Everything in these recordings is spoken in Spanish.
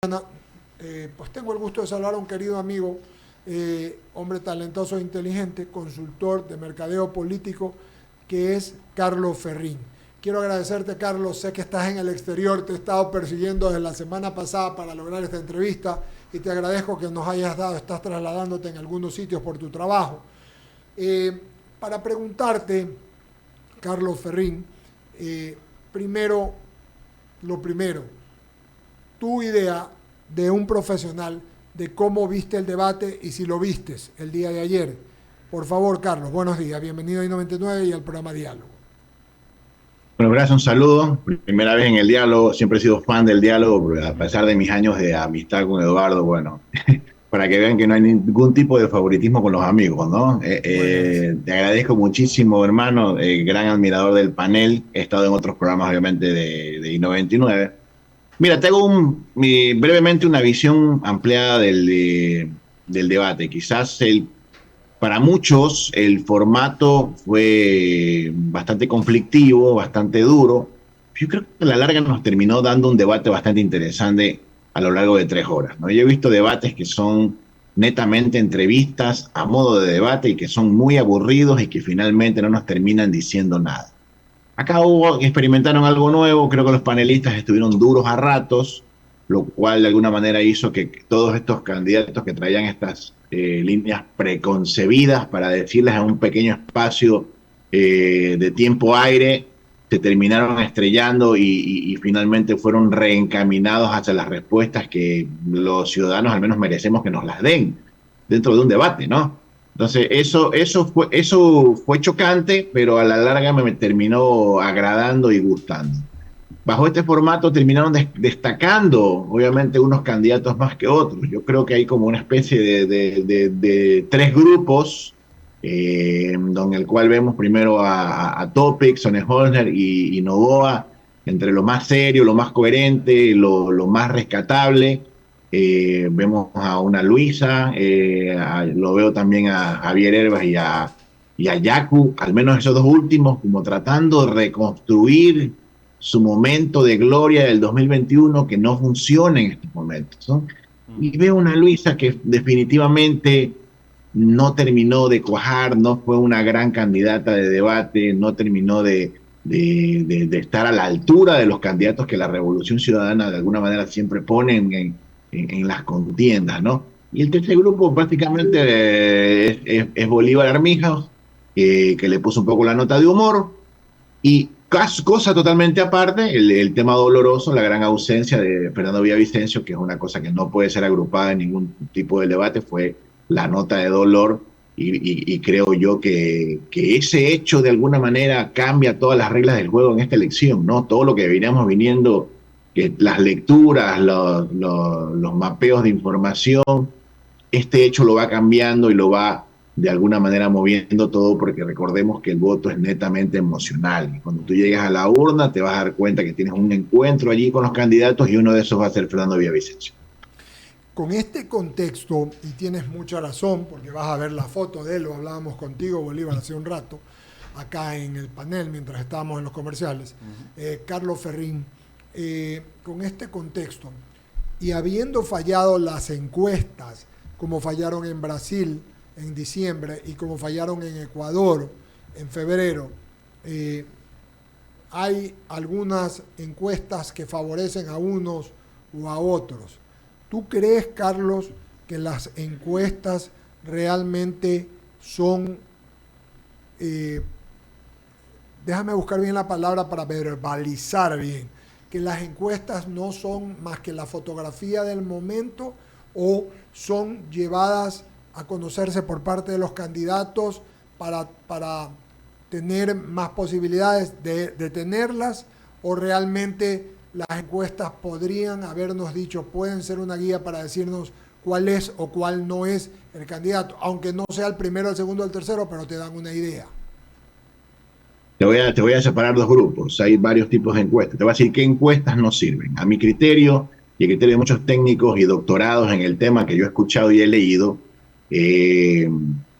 Pues tengo el gusto de saludar a un querido amigo, hombre talentoso e inteligente, consultor de mercadeo político, que es Carlos Ferrín. Quiero agradecerte, Carlos, sé que estás en el exterior, te he estado persiguiendo desde la semana pasada para lograr esta entrevista y te agradezco que nos hayas dado, estás trasladándote en algunos sitios por tu trabajo. Eh, para preguntarte, Carlos Ferrín, primero, lo primero, tu idea de un profesional de cómo viste el debate y si lo vistes el día de ayer. Por favor, Carlos, buenos días, bienvenido a I99 y al programa Diálogo. Bueno, gracias, un saludo. Primera vez en el diálogo, siempre he sido fan del diálogo, a pesar de mis años de amistad con Eduardo, bueno, para que vean que no hay ningún tipo de favoritismo con los amigos, ¿no? Buenas. Te agradezco muchísimo, hermano, gran admirador del panel, he estado en otros programas, obviamente, de I99. Mira, tengo brevemente una visión ampliada del debate. Quizás para muchos el formato fue bastante conflictivo, bastante duro. Yo creo que a la larga nos terminó dando un debate bastante interesante a lo largo de 3 horas, ¿no? Yo he visto debates que son netamente entrevistas a modo de debate y que son muy aburridos y que finalmente no nos terminan diciendo nada. Acá experimentaron algo nuevo, creo que los panelistas estuvieron duros a ratos, lo cual de alguna manera hizo que todos estos candidatos que traían estas líneas preconcebidas para decirles a un pequeño espacio de tiempo aire, se terminaron estrellando y finalmente fueron reencaminados hacia las respuestas que los ciudadanos al menos merecemos que nos las den dentro de un debate, ¿no? Entonces, eso fue chocante, pero a la larga me terminó agradando y gustando. Bajo este formato terminaron destacando, obviamente, unos candidatos más que otros. Yo creo que hay como una especie de 3 grupos, donde el cual vemos primero a Topic, Sonnenholzer y Novoa, entre lo más serio, lo más coherente, lo más rescatable. Vemos a una Luisa, lo veo también a Javier Herbas y a Yacu, al menos esos dos últimos, como tratando de reconstruir su momento de gloria del 2021 que no funciona en estos momentos, ¿no? Y veo una Luisa que definitivamente no terminó de cuajar, no fue una gran candidata de debate, no terminó de estar a la altura de los candidatos que la Revolución Ciudadana de alguna manera siempre pone en las contiendas, ¿no? Y el tercer grupo prácticamente es Bolívar Armijas, que le puso un poco la nota de humor, y cosa totalmente aparte, el tema doloroso, la gran ausencia de Fernando Villavicencio, que es una cosa que no puede ser agrupada en ningún tipo de debate, fue la nota de dolor. Y creo yo que ese hecho de alguna manera cambia todas las reglas del juego en esta elección, ¿no? Todo lo que veníamos viniendo, que las lecturas, los mapeos de información, este hecho lo va cambiando y lo va de alguna manera moviendo todo, porque recordemos que el voto es netamente emocional. Y cuando tú llegas a la urna te vas a dar cuenta que tienes un encuentro allí con los candidatos y uno de esos va a ser Fernando Villavicencio. Con este contexto, y tienes mucha razón, porque vas a ver la foto de él, lo hablábamos contigo, Bolívar, hace un rato, acá en el panel, mientras estábamos en los comerciales, Carlos Ferrín, con este contexto, y habiendo fallado las encuestas, como fallaron en Brasil en diciembre y como fallaron en Ecuador en febrero, eh, hay algunas encuestas que favorecen a unos o a otros. ¿Tú crees, Carlos, que las encuestas realmente son, eh, déjame buscar bien la palabra para verbalizar bien, que las encuestas no son más que la fotografía del momento o son llevadas a conocerse por parte de los candidatos para tener más posibilidades de tenerlas, o realmente las encuestas podrían habernos dicho, pueden ser una guía para decirnos cuál es o cuál no es el candidato, aunque no sea el primero, el segundo o el tercero, pero te dan una idea? Te voy a separar 2 grupos. Hay varios tipos de encuestas. Te voy a decir qué encuestas no sirven. A mi criterio y el criterio de muchos técnicos y doctorados en el tema que yo he escuchado y he leído, eh,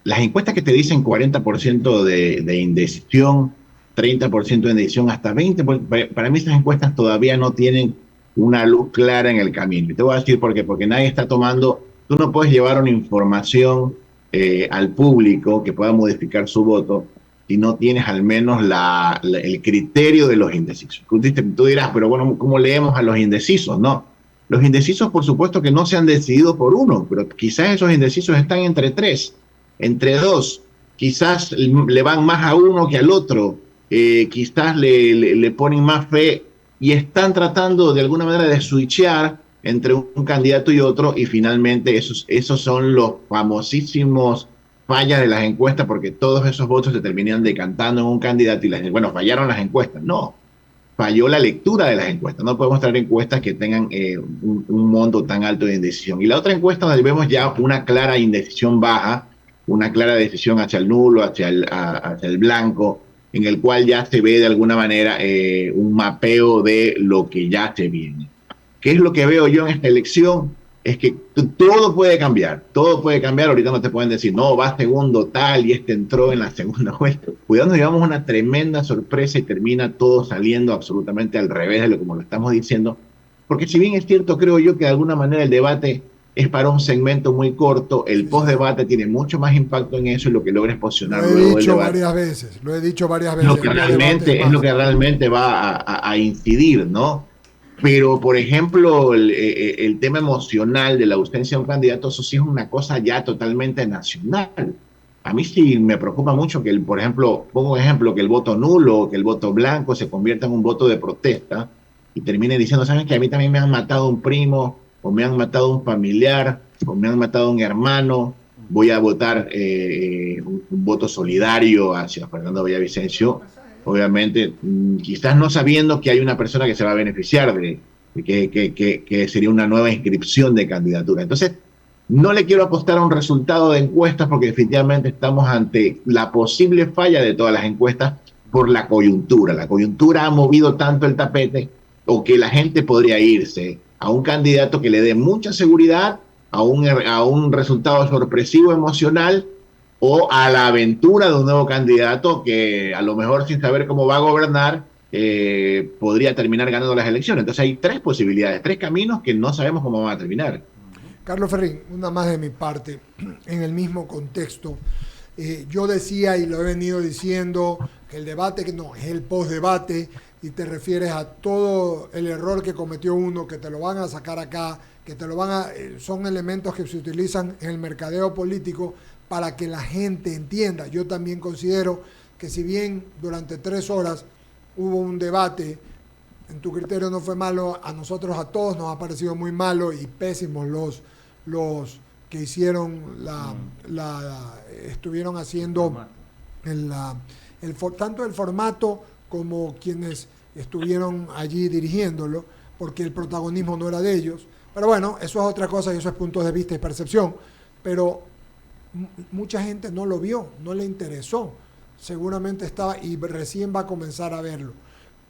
las encuestas que te dicen 40% de indecisión, 30% de indecisión, hasta 20%, para mí esas encuestas todavía no tienen una luz clara en el camino. Y te voy a decir por qué, porque nadie está tomando, tú no puedes llevar una información al público que pueda modificar su voto si no tienes al menos el criterio de los indecisos. Tú dirás, pero bueno, ¿cómo leemos a los indecisos? No. Los indecisos, por supuesto, que no se han decidido por uno, pero quizás esos indecisos están entre tres, entre dos. Quizás le van más a uno que al otro. Quizás le ponen más fe y están tratando de alguna manera de switchear entre un candidato y otro, y finalmente esos son los famosísimos fallas de las encuestas, porque todos esos votos se terminan decantando en un candidato y bueno, fallaron las encuestas. No, falló la lectura de las encuestas. No podemos traer encuestas que tengan un monto tan alto de indecisión. Y la otra encuesta donde vemos ya una clara indecisión baja, una clara decisión hacia el nulo, hacia el blanco, en el cual ya se ve de alguna manera un mapeo de lo que ya se viene. ¿Qué es lo que veo yo en esta elección? Es que todo puede cambiar, todo puede cambiar. Ahorita no te pueden decir, no, va segundo tal y este entró en la segunda vuelta. Cuidado, nos llevamos una tremenda sorpresa y termina todo saliendo absolutamente al revés de lo como lo estamos diciendo. Porque si bien es cierto, creo yo que de alguna manera el debate es para un segmento muy corto, el post-debate tiene mucho más impacto en eso y lo que logra es posicionar luego del debate. Lo he dicho varias veces. Es lo que realmente va a incidir, ¿no? Pero, por ejemplo, el tema emocional de la ausencia de un candidato, eso sí es una cosa ya totalmente nacional. A mí sí me preocupa mucho que, por ejemplo, pongo un ejemplo, que el voto nulo, que el voto blanco se convierta en un voto de protesta y termine diciendo, ¿saben que a mí también me han matado un primo, o me han matado un familiar, o me han matado un hermano? Voy a votar un voto solidario hacia Fernando Villavicencio, obviamente, quizás no sabiendo que hay una persona que se va a beneficiar de que sería una nueva inscripción de candidatura. Entonces, no le quiero apostar a un resultado de encuestas porque definitivamente estamos ante la posible falla de todas las encuestas por la coyuntura. La coyuntura ha movido tanto el tapete, o que la gente podría irse a un candidato que le dé mucha seguridad, a un resultado sorpresivo emocional, o a la aventura de un nuevo candidato que a lo mejor, sin saber cómo va a gobernar, podría terminar ganando las elecciones. Entonces hay tres posibilidades, tres caminos que no sabemos cómo van a terminar. Carlos Ferrín, una más de mi parte, en el mismo contexto. Yo decía, y lo he venido diciendo, que el debate que no es el postdebate, y te refieres a todo el error que cometió uno, que te lo van a sacar acá, que te lo van a... son elementos que se utilizan en el mercadeo político para que la gente entienda. Yo también considero que si bien durante 3 horas hubo un debate, en tu criterio no fue malo, a nosotros a todos nos ha parecido muy malo y pésimos los que hicieron estuvieron haciendo tanto el formato como quienes estuvieron allí dirigiéndolo, porque el protagonismo no era de ellos. Pero bueno, eso es otra cosa y eso es punto de vista y percepción. Pero mucha gente no lo vio, no le interesó. Seguramente estaba y recién va a comenzar a verlo.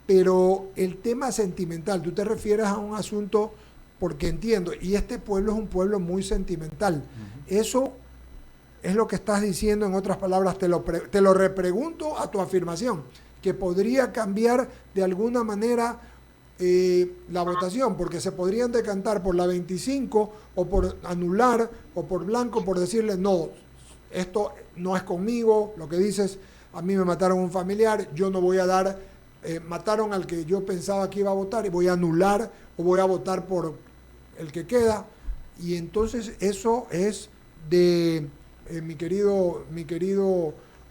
Pero el tema sentimental, tú te refieres a un asunto, porque entiendo, y este pueblo es un pueblo muy sentimental. Uh-huh. Eso es lo que estás diciendo, en otras palabras, te lo repregunto a tu afirmación, que podría cambiar de alguna manera la votación, porque se podrían decantar por la 25 o por anular o por blanco, por decirle no, esto no es conmigo, lo que dices, a mí me mataron un familiar, yo no voy a dar, mataron al que yo pensaba que iba a votar y voy a anular o voy a votar por el que queda. Y entonces eso es de mi querido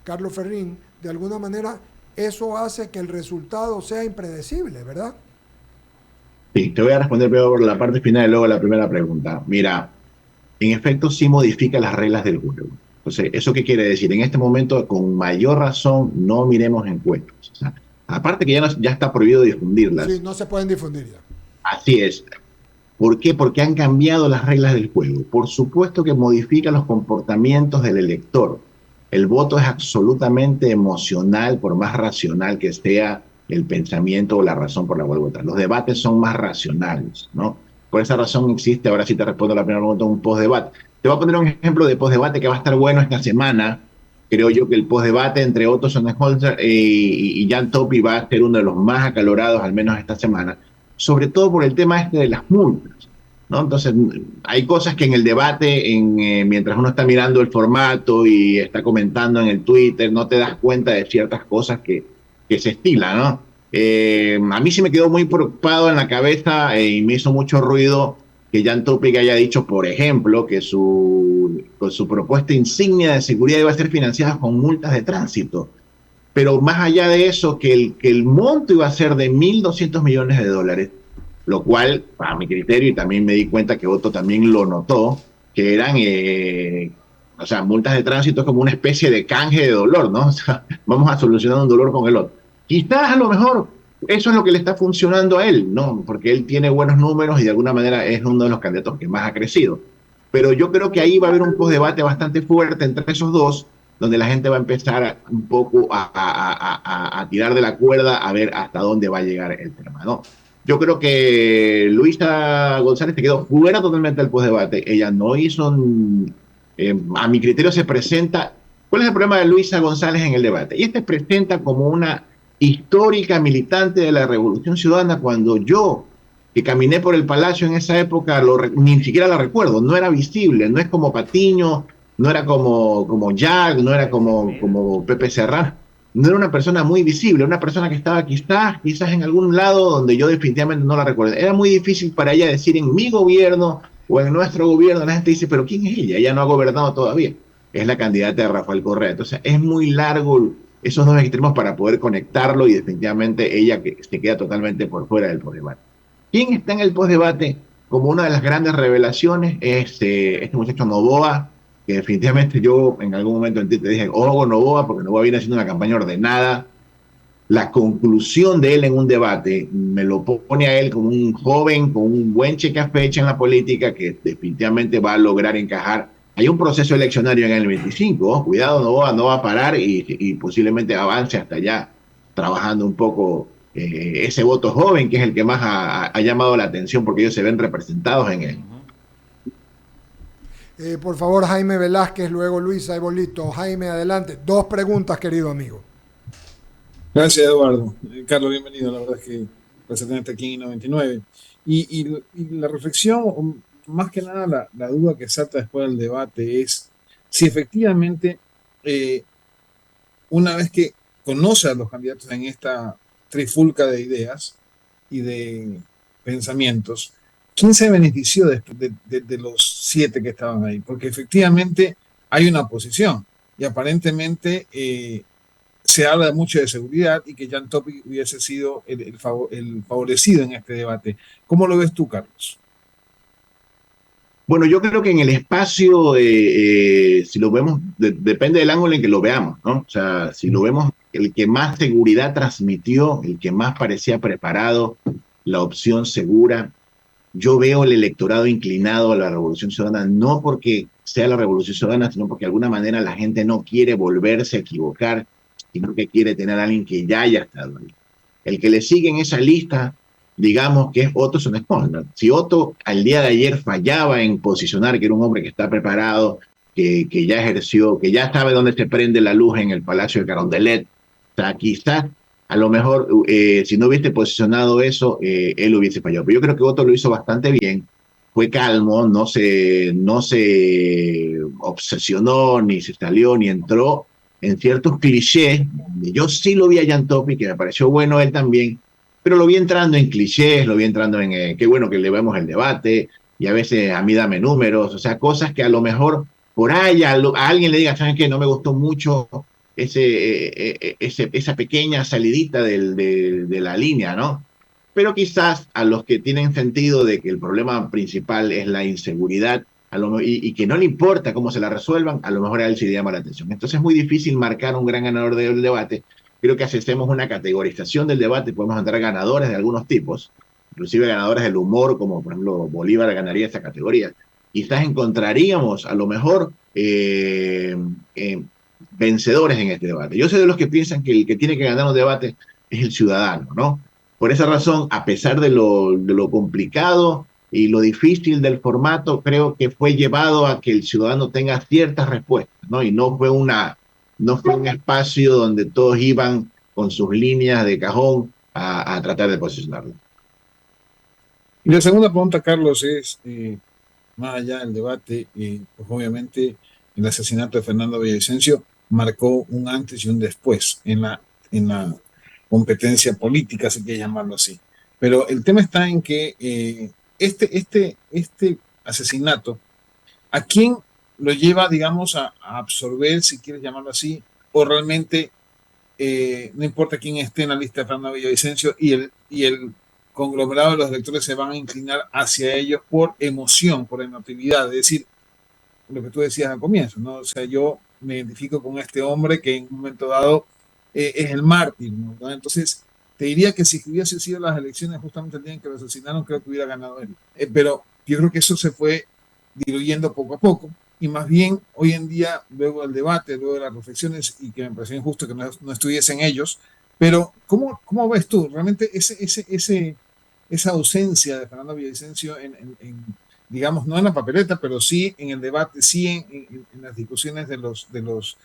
Carlos Ferrín, de alguna manera eso hace que el resultado sea impredecible, ¿verdad? Sí, te voy a responder primero por la parte final y luego la primera pregunta. Mira, en efecto sí modifica las reglas del juego. Entonces, ¿eso qué quiere decir? En este momento, con mayor razón, no miremos encuestas. O sea, aparte que ya está prohibido difundirlas. Sí, no se pueden difundir ya. Así es. ¿Por qué? Porque han cambiado las reglas del juego. Por supuesto que modifica los comportamientos del elector. El voto es absolutamente emocional, por más racional que sea el pensamiento o la razón por la cual votar. Los debates son más racionales, ¿no? Por esa razón existe, ahora sí te respondo a la primera pregunta, un postdebate. Te voy a poner un ejemplo de postdebate que va a estar bueno esta semana. Creo yo que el postdebate entre Otto Sonnenholzer y Jan Topi va a ser uno de los más acalorados, al menos esta semana, sobre todo por el tema este de las multas, ¿no? Entonces, hay cosas que en el debate, mientras uno está mirando el formato y está comentando en el Twitter, no te das cuenta de ciertas cosas que se estilan, ¿no? A mí sí me quedó muy preocupado en la cabeza y me hizo mucho ruido que Jan Topic haya dicho, por ejemplo, que su propuesta insignia de seguridad iba a ser financiada con multas de tránsito. Pero más allá de eso, que el monto iba a ser de $1.200 millones, lo cual, a mi criterio, y también me di cuenta que Otto también lo notó, que eran, o sea, multas de tránsito como una especie de canje de dolor, ¿no? O sea, vamos a solucionar un dolor con el otro. Quizás a lo mejor eso es lo que le está funcionando a él, ¿no? Porque él tiene buenos números y de alguna manera es uno de los candidatos que más ha crecido. Pero yo creo que ahí va a haber un debate bastante fuerte entre esos dos, donde la gente va a empezar un poco a tirar de la cuerda a ver hasta dónde va a llegar el tema, ¿no? Yo creo que Luisa González se quedó fuera totalmente del postdebate. Ella no hizo, a mi criterio se presenta, ¿cuál es el problema de Luisa González en el debate? Ella se presenta como una histórica militante de la Revolución Ciudadana cuando yo, que caminé por el Palacio en esa época, ni siquiera la recuerdo, no era visible, no es como Patiño, no era como Jack, no era como Pepe Serrano, no era una persona muy visible, una persona que estaba quizás en algún lado donde yo definitivamente no la recuerdo. Era muy difícil para ella decir en mi gobierno o en nuestro gobierno, la gente dice, pero ¿quién es ella? Ella no ha gobernado todavía. Es la candidata de Rafael Correa. Entonces es muy largo esos dos extremos para poder conectarlo y definitivamente ella que se queda totalmente por fuera del postdebate. ¿Quién está en el postdebate como una de las grandes revelaciones? Es este muchacho Noboa, que definitivamente yo en algún momento en ti te dije, ojo Noboa, porque Noboa viene haciendo una campaña ordenada. La conclusión de él en un debate me lo pone a él como un joven con un buen cheque a fecha en la política que definitivamente va a lograr encajar. Hay un proceso eleccionario en el 25, oh, cuidado, Noboa no va a parar y posiblemente avance hasta allá, trabajando un poco ese voto joven, que es el que más ha llamado la atención porque ellos se ven representados en él. Por favor, Jaime Velázquez, luego Luisa Ebolito. Jaime, adelante. Dos preguntas, querido amigo. Gracias, Eduardo. Carlos, bienvenido. La verdad es que placer tenerte aquí en 99. Y la reflexión, o más que nada la duda que salta después del debate es si efectivamente, una vez que conoce a los candidatos en esta trifulca de ideas y de pensamientos, ¿quién se benefició de los 7 que estaban ahí? Porque efectivamente hay una oposición y aparentemente se habla mucho de seguridad y que Jan Topic hubiese sido el favorecido en este debate. ¿Cómo lo ves tú, Carlos? Bueno, yo creo que en el espacio, si lo vemos, depende del ángulo en que lo veamos, ¿no? O sea, si lo vemos, el que más seguridad transmitió, el que más parecía preparado, la opción segura, yo veo el electorado inclinado a la Revolución Ciudadana, no porque sea la Revolución Ciudadana, sino porque de alguna manera la gente no quiere volverse a equivocar, sino que quiere tener a alguien que ya haya estado ahí. El que le sigue en esa lista, digamos que es Otto Sonnenschein. Si Otto al día de ayer fallaba en posicionar que era un hombre que está preparado, que ya ejerció, que ya sabe dónde se prende la luz en el Palacio de Carondelet, o sea, quizás a lo mejor si no hubiese posicionado eso, él hubiese fallado. Pero yo creo que Otto lo hizo bastante bien, fue calmo, no se obsesionó, ni se salió, ni entró en ciertos clichés. Yo sí lo vi a Jan Topic, que me pareció bueno él también, pero lo vi entrando en clichés, lo vi entrando en qué bueno que le vemos el debate, y a veces a mí dame números, o sea, cosas que a lo mejor por ahí a alguien le diga, ¿saben qué? No me gustó mucho esa pequeña salidita de la línea, ¿no? Pero quizás a los que tienen sentido de que el problema principal es la inseguridad y que no le importa cómo se la resuelvan, a lo mejor a él sí le llama la atención. Entonces es muy difícil marcar un gran ganador del debate. Creo que si hacemos una categorización del debate, podemos encontrar ganadores de algunos tipos, inclusive ganadores del humor, como por ejemplo Bolívar ganaría esa categoría. Quizás encontraríamos a lo mejor vencedores en este debate. Yo soy de los que piensan que el que tiene que ganar un debate es el ciudadano, ¿no? Por esa razón, a pesar de lo complicado y lo difícil del formato, creo que fue llevado a que el ciudadano tenga ciertas respuestas, ¿no? Y no fue un espacio donde todos iban con sus líneas de cajón a tratar de posicionarlo. Y la segunda pregunta, Carlos, es, más allá del debate, pues obviamente el asesinato de Fernando Villavicencio marcó un antes y un después en la competencia política, si quieres llamarlo así. Pero el tema está en que este asesinato, ¿a quién lo lleva, digamos, a absorber, si quieres llamarlo así, o realmente no importa quién esté en la lista de Fernando Villavicencio y el conglomerado de los electores se van a inclinar hacia ellos por emoción, por emotividad, es decir, lo que tú decías al comienzo, ¿no? O sea, yo me identifico con este hombre que en un momento dado es el mártir, ¿no? Entonces, te diría que si hubiese sido las elecciones justamente el día en que lo asesinaron, creo que hubiera ganado él. Pero yo creo que eso se fue diluyendo poco a poco y más bien hoy en día, luego del debate, luego de las reflexiones, y que me pareció injusto que no estuviesen ellos, pero ¿cómo ves tú realmente esa ausencia de Fernando Villavicencio digamos, no en la papeleta, pero sí en el debate, sí en las discusiones de los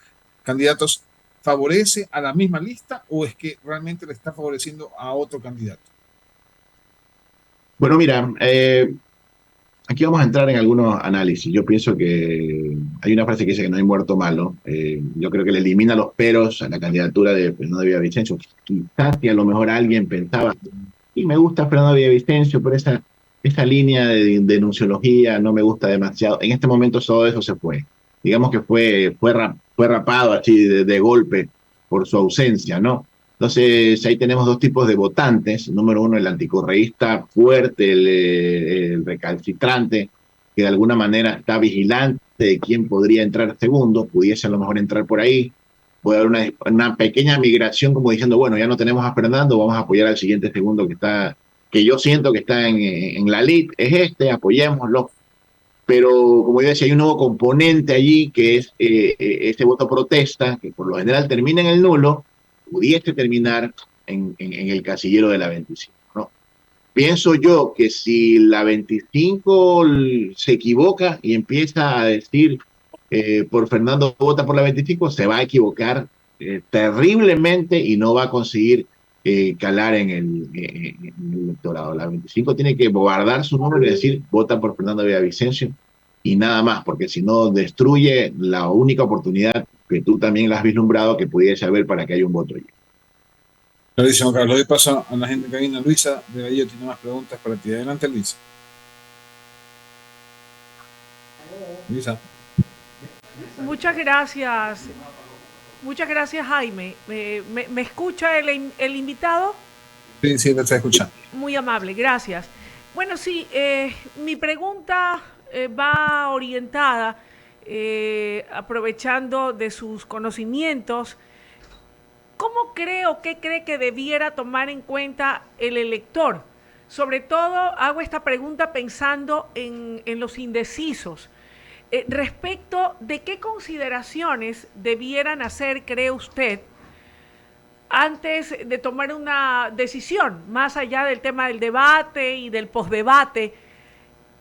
candidatos, favorece a la misma lista o es que realmente le está favoreciendo a otro candidato? Bueno, mira, aquí vamos a entrar en algunos análisis. Yo pienso que hay una frase que dice que no hay muerto malo. Yo creo que le elimina los peros a la candidatura de Fernando Villavicencio. Quizás si a lo mejor alguien pensaba, y me gusta Fernando Villavicencio, pero esa línea de denunciología no me gusta demasiado. En este momento todo eso se fue. Digamos que fue rapado así de golpe por su ausencia, ¿no? Entonces, ahí tenemos dos tipos de votantes. Número uno, el anticorreísta fuerte, el recalcitrante, que de alguna manera está vigilante de quién podría entrar segundo, pudiese a lo mejor entrar por ahí. Puede haber una pequeña migración como diciendo, bueno, ya no tenemos a Fernando, vamos a apoyar al siguiente segundo que yo siento que está en la lid, es este, apoyémoslo. Pero como yo decía, hay un nuevo componente allí que es ese voto protesta, que por lo general termina en el nulo, pudiese terminar en el casillero de la 25, ¿no? Pienso yo que si la 25 se equivoca y empieza a decir por Fernando vota por la 25, se va a equivocar terriblemente y no va a conseguir calar en el electorado. La 25 tiene que guardar su número y decir vota por Fernando Villavicencio y nada más, porque si no destruye la única oportunidad que tú también la has vislumbrado que pudiese haber para que haya un voto allí. Clarísimo, Carlos. Doy paso a la gente que viene. Luisa de Gallo tiene más preguntas para ti. Adelante, Luisa. Luisa. Muchas gracias. Muchas gracias, Jaime. ¿Me escucha el invitado? Sí, sí, te está escuchando. Muy amable, gracias. Bueno, sí, mi pregunta va orientada, aprovechando de sus conocimientos. ¿Cómo cree o qué cree que debiera tomar en cuenta el elector? Sobre todo hago esta pregunta pensando en los indecisos. Respecto de qué consideraciones debieran hacer, cree usted, antes de tomar una decisión, más allá del tema del debate y del posdebate,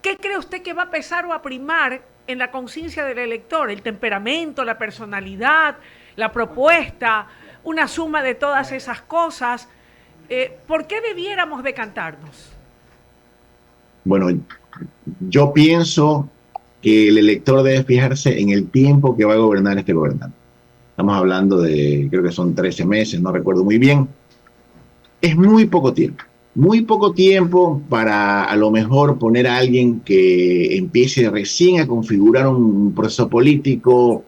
¿qué cree usted que va a pesar o a primar en la conciencia del elector? ¿El temperamento, la personalidad, la propuesta, una suma de todas esas cosas? ¿Por qué debiéramos decantarnos? Bueno, yo pienso que el elector debe fijarse en el tiempo que va a gobernar este gobernante. Estamos hablando de, creo que son 13 meses, no recuerdo muy bien. Es muy poco tiempo para a lo mejor poner a alguien que empiece recién a configurar un proceso político.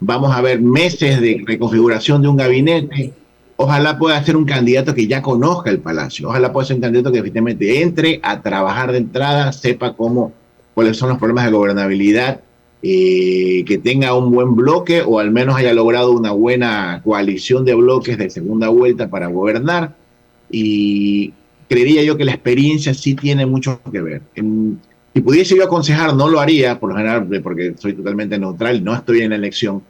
Vamos a ver meses de reconfiguración de un gabinete. Ojalá pueda ser un candidato que ya conozca el palacio. Ojalá pueda ser un candidato que efectivamente entre a trabajar de entrada, sepa cuáles son los problemas de gobernabilidad, que tenga un buen bloque o al menos haya logrado una buena coalición de bloques de segunda vuelta para gobernar. Y creería yo que la experiencia sí tiene mucho que ver. Si pudiese yo aconsejar, no lo haría, por lo general, porque soy totalmente neutral, no estoy en la elección.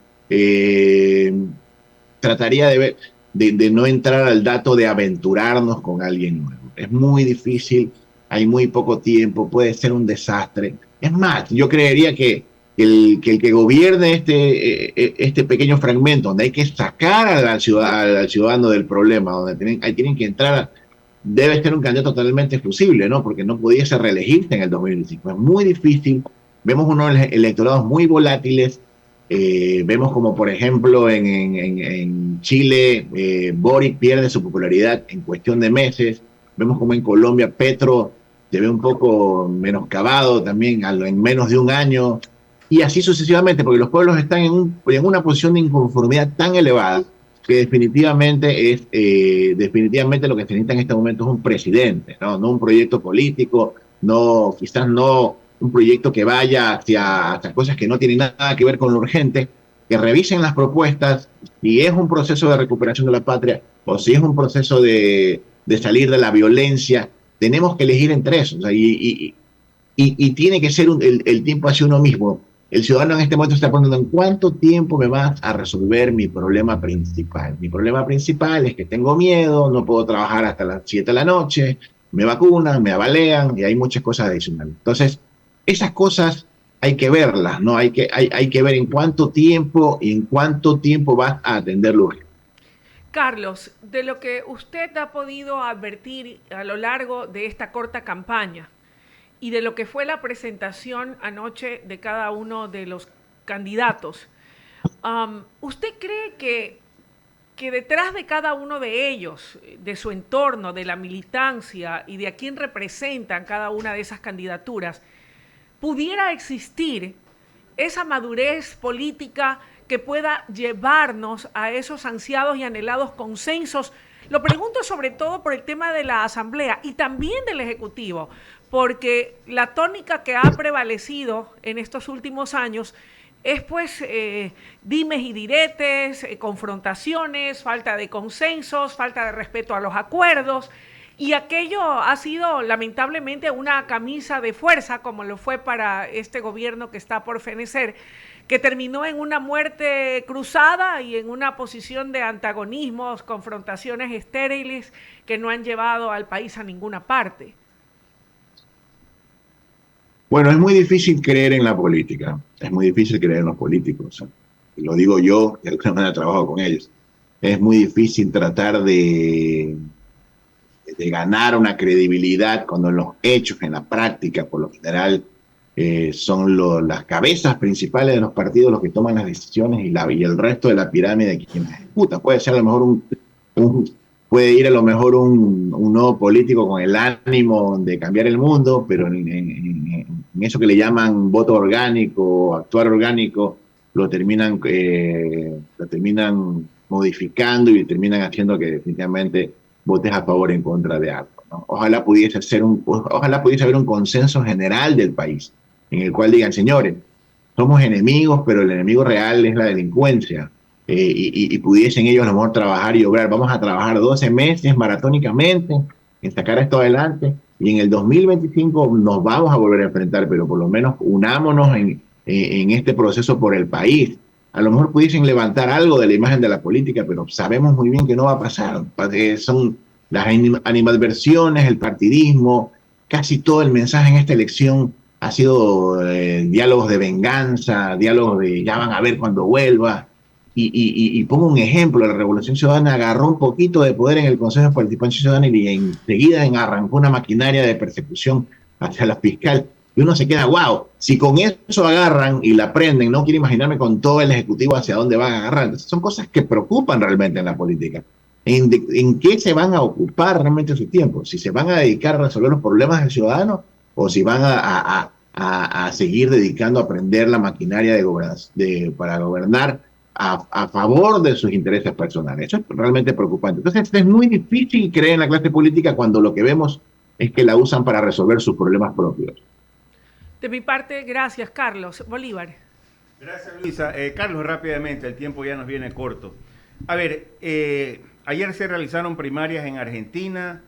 Trataría de no entrar al dato de aventurarnos con alguien nuevo. Es muy difícil, hay muy poco tiempo, puede ser un desastre. Es más, yo creería que el que gobierne este pequeño fragmento, donde hay que sacar al ciudadano del problema, donde tienen que entrar debe ser un candidato totalmente exclusible, ¿no? Porque no pudiese reelegirse en el 2025. Es muy difícil. Vemos unos electorados muy volátiles. Vemos como, por ejemplo, en Chile, Boric pierde su popularidad en cuestión de meses. Vemos como en Colombia Petro se ve un poco menoscabado también en menos de un año. Y así sucesivamente, porque los pueblos están en una posición de inconformidad tan elevada que definitivamente lo que se necesita en este momento es un presidente, ¿no? No un proyecto político, no, quizás no un proyecto que vaya hacia cosas que no tienen nada que ver con lo urgente, que revisen las propuestas, si es un proceso de recuperación de la patria o si es un proceso de salir de la violencia, tenemos que elegir entre eso, o sea, y tiene que ser el tiempo hacia uno mismo. El ciudadano en este momento está preguntando en cuánto tiempo me vas a resolver mi problema principal. Mi problema principal es que tengo miedo, no puedo trabajar hasta las 7 de la noche, me vacunan, me avalean y hay muchas cosas adicionales. Entonces, esas cosas hay que verlas, ¿no? Hay que ver en cuánto tiempo y en cuánto tiempo vas a atenderlo. Carlos, de lo que usted ha podido advertir a lo largo de esta corta campaña y de lo que fue la presentación anoche de cada uno de los candidatos, ¿usted cree que detrás de cada uno de ellos, de su entorno, de la militancia y de a quién representan cada una de esas candidaturas, pudiera existir esa madurez política que pueda llevarnos a esos ansiados y anhelados consensos? Lo pregunto sobre todo por el tema de la Asamblea y también del Ejecutivo, porque la tónica que ha prevalecido en estos últimos años es pues dimes y diretes, confrontaciones, falta de consensos, falta de respeto a los acuerdos, y aquello ha sido lamentablemente una camisa de fuerza, como lo fue para este gobierno que está por fenecer, que terminó en una muerte cruzada y en una posición de antagonismos, confrontaciones estériles que no han llevado al país a ninguna parte. Bueno, es muy difícil creer en la política, es muy difícil creer en los políticos. Lo digo yo, que de alguna manera trabajo con ellos. Es muy difícil tratar de ganar una credibilidad cuando en los hechos, en la práctica, por lo general, son las cabezas principales de los partidos los que toman las decisiones y el resto de la pirámide de quienes ejecutan. Puede ser a lo mejor puede ir a lo mejor un nuevo político con el ánimo de cambiar el mundo, pero en eso que le llaman voto orgánico, actuar orgánico, lo terminan modificando y terminan haciendo que definitivamente votes a favor o en contra de algo, ¿no? Ojalá pudiese haber un consenso general del país en el cual digan, señores, somos enemigos, pero el enemigo real es la delincuencia. Y pudiesen ellos a lo mejor trabajar y obrar. Vamos a trabajar 12 meses maratónicamente en sacar esto adelante y en el 2025 nos vamos a volver a enfrentar, pero por lo menos unámonos en este proceso por el país. A lo mejor pudiesen levantar algo de la imagen de la política, pero sabemos muy bien que no va a pasar. Son las animadversiones, el partidismo, casi todo el mensaje en esta elección ha sido diálogos de venganza, diálogos de ya van a ver cuando vuelva. Y pongo un ejemplo, la Revolución Ciudadana agarró un poquito de poder en el Consejo de Participación Ciudadana y enseguida arrancó una maquinaria de persecución hacia la fiscal. Y uno se queda, wow, si con eso agarran y la prenden, no quiero imaginarme con todo el Ejecutivo hacia dónde van a agarrar. Entonces, son cosas que preocupan realmente en la política. ¿En qué se van a ocupar realmente su tiempo? Si se van a dedicar a resolver los problemas del ciudadano o si van a seguir dedicando a aprender la maquinaria para gobernar a favor de sus intereses personales. Eso es realmente preocupante. Entonces es muy difícil creer en la clase política cuando lo que vemos es que la usan para resolver sus problemas propios. De mi parte, gracias, Carlos. Bolívar. Gracias, Luisa. Carlos, rápidamente, el tiempo ya nos viene corto. A ver, ayer se realizaron primarias en Argentina,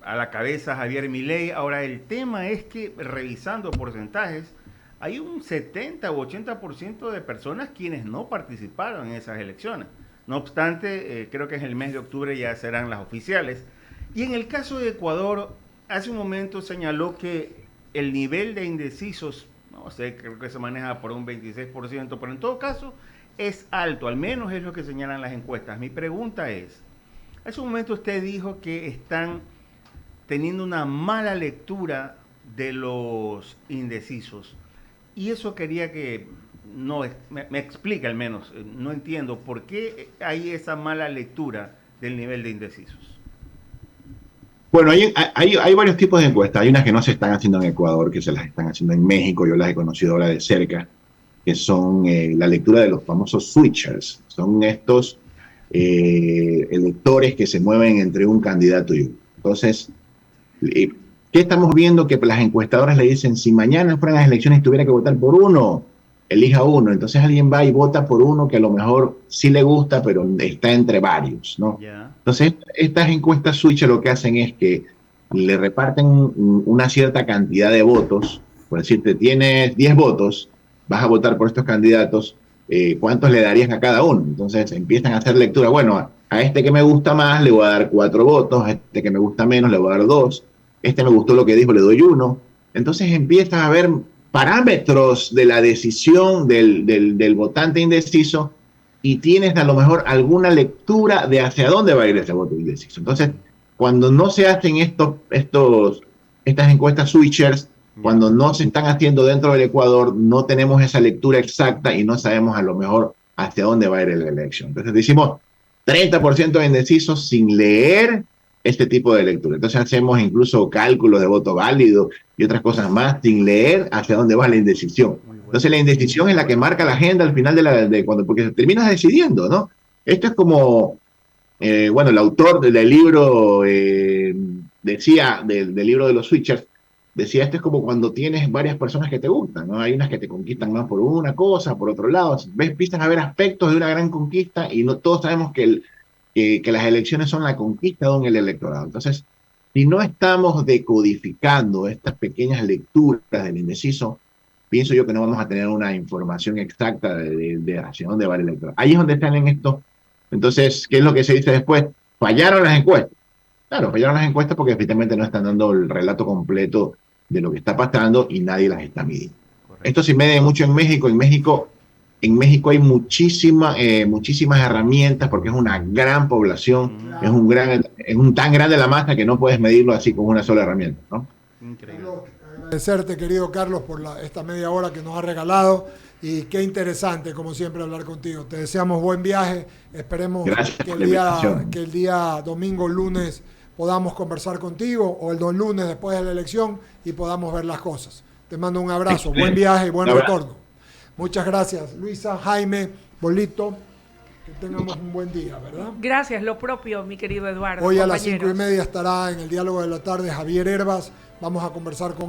a la cabeza Javier Milei. Ahora, el tema es que, revisando porcentajes, hay un 70 u 80% de personas quienes no participaron en esas elecciones. No obstante, creo que en el mes de octubre ya serán las oficiales. Y en el caso de Ecuador, hace un momento señaló que el nivel de indecisos, no sé, creo que se maneja por un 26%, pero en todo caso es alto, al menos es lo que señalan las encuestas. Mi pregunta es, Hace un momento usted dijo que están teniendo una mala lectura de los indecisos. Y eso quería que me explique al menos. No entiendo por qué hay esa mala lectura del nivel de indecisos. Bueno, hay varios tipos de encuestas. Hay unas que no se están haciendo en Ecuador, que se las están haciendo en México. Yo las he conocido ahora de cerca, que son la lectura de los famosos switchers. Son estos electores que se mueven entre un candidato y otro. Entonces, ¿qué estamos viendo? Que las encuestadoras le dicen, si mañana fueran las elecciones y tuviera que votar por uno, elija uno. Entonces alguien va y vota por uno que a lo mejor sí le gusta, pero está entre varios, ¿no? Yeah. Entonces, estas encuestas switch lo que hacen es que le reparten una cierta cantidad de votos. Por decirte, tienes 10 votos, vas a votar por estos candidatos, ¿cuántos le darías a cada uno? Entonces empiezan a hacer lectura. Bueno, a este que me gusta más le voy a dar 4 votos, a este que me gusta menos le voy a dar 2, este me gustó lo que dijo, le doy 1. Entonces empiezas a ver parámetros de la decisión del votante indeciso y tienes a lo mejor alguna lectura de hacia dónde va a ir ese voto indeciso. Entonces, cuando no se hacen estas encuestas switchers, cuando no se están haciendo dentro del Ecuador, no tenemos esa lectura exacta y no sabemos a lo mejor hacia dónde va a ir la elección. Entonces decimos 30% de indecisos sin leer este tipo de lectura. Entonces hacemos incluso cálculos de voto válido y otras cosas más sin leer hacia dónde va la indecisión. Entonces la indecisión es la que marca la agenda al final porque terminas decidiendo, ¿no? Esto es como, bueno, el autor del libro decía, del libro de los switchers, decía, esto es como cuando tienes varias personas que te gustan, ¿no? Hay unas que te conquistan más por una cosa, por otro lado. Empiezan a ver aspectos de una gran conquista y no todos sabemos que las elecciones son la conquista de un electorado. Entonces, si no estamos decodificando estas pequeñas lecturas del indeciso, pienso yo que no vamos a tener una información exacta de hacia dónde va el electorado. Ahí es donde están en esto. Entonces, ¿qué es lo que se dice después? Fallaron las encuestas. Claro, fallaron las encuestas porque efectivamente no están dando el relato completo de lo que está pasando y nadie las está midiendo. Correcto. Esto se mide mucho en México. En México hay muchísimas herramientas porque es una gran población, es tan grande la masa que no puedes medirlo así con una sola herramienta, ¿no? Increíble. Agradecerte, querido Carlos, por esta media hora que nos has regalado y qué interesante, como siempre, hablar contigo. Te deseamos buen viaje, esperemos que el día domingo, lunes, podamos conversar contigo o el lunes después de la elección y podamos ver las cosas. Te mando un abrazo, buen viaje y buen retorno. Muchas gracias, Luisa, Jaime, Bolito. Que tengamos un buen día, ¿verdad? Gracias, lo propio, mi querido Eduardo. Hoy a las 5:30 estará en el Diálogo de la Tarde Javier Herbas. Vamos a conversar con